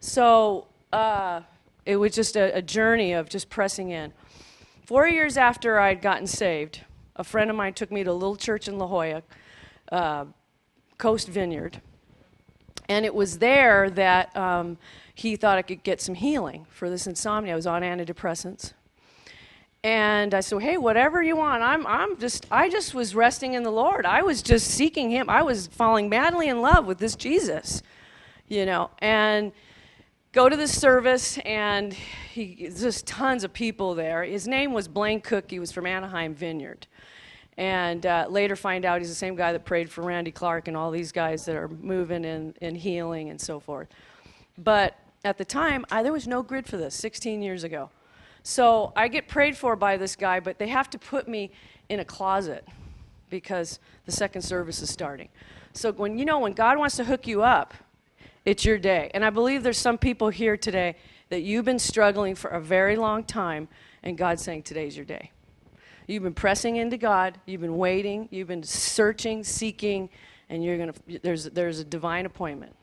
So it was just a journey of just pressing in. 4 years after I'd gotten saved, a friend of mine took me to a little church in La Jolla, Coast Vineyard. And it was there that he thought I could get some healing for this insomnia. I was on antidepressants. And I said, hey, whatever you want. I just was resting in the Lord. I was just seeking him. I was falling madly in love with this Jesus, and go to this service, and just tons of people there. His name was Blaine Cook. He was from Anaheim Vineyard. And later find out he's the same guy that prayed for Randy Clark and all these guys that are moving and healing and so forth. But at the time, there was no grid for this 16 years ago. So I get prayed for by this guy, but they have to put me in a closet because the second service is starting. So when God wants to hook you up, it's your day. And I believe there's some people here today that you've been struggling for a very long time, and God's saying today's your day. You've been pressing into God, you've been waiting, you've been searching, seeking, and there's a divine appointment.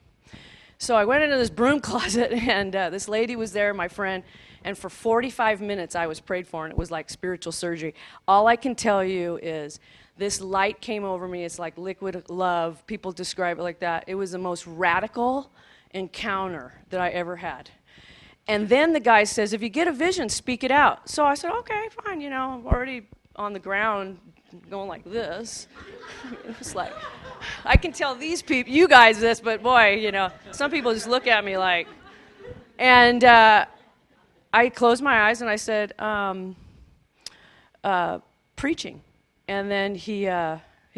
So I went into this broom closet, and this lady was there, my friend, and for 45 minutes I was prayed for, and it was like spiritual surgery. All I can tell you is this light came over me. It's like liquid love. People describe it like that. It was the most radical encounter that I ever had. And then the guy says, if you get a vision, speak it out. So I said, okay, fine, I'm already on the ground going like this. It was like, I can tell these people, you guys this, but boy, some people just look at me like, and I closed my eyes and I said, preaching. And then he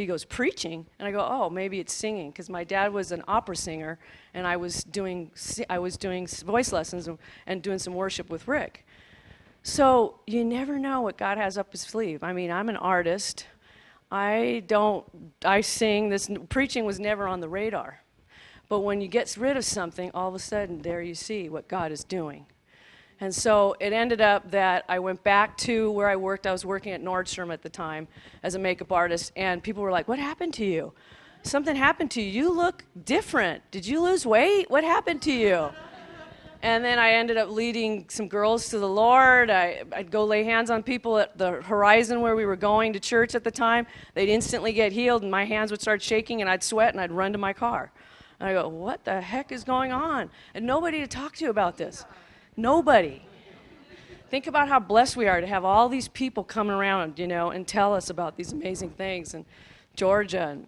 goes, preaching? And I go, oh, maybe it's singing, because my dad was an opera singer, and I was doing voice lessons and doing some worship with Rick. So you never know what God has up his sleeve. I mean, I'm an artist. I sing. This preaching was never on the radar. But when you get rid of something, all of a sudden, there you see what God is doing. And so it ended up that I went back to where I worked. I was working at Nordstrom at the time as a makeup artist, and people were like, what happened to you? Something happened to you. You look different. Did you lose weight? What happened to you? And then I ended up leading some girls to the Lord. I'd go lay hands on people at the Horizon where we were going to church at the time. They'd instantly get healed, and my hands would start shaking, and I'd sweat, and I'd run to my car. And I go, what the heck is going on? And nobody to talk to about this. Nobody. Think about how blessed we are to have all these people come around, and tell us about these amazing things in Georgia.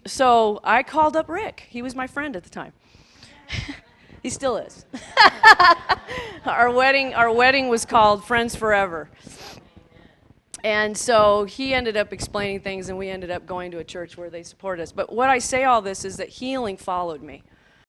So I called up Rick. He was my friend at the time. He still is. Our wedding was called Friends Forever. And so he ended up explaining things, and we ended up going to a church where they supported us. But what I say all this is that healing followed me.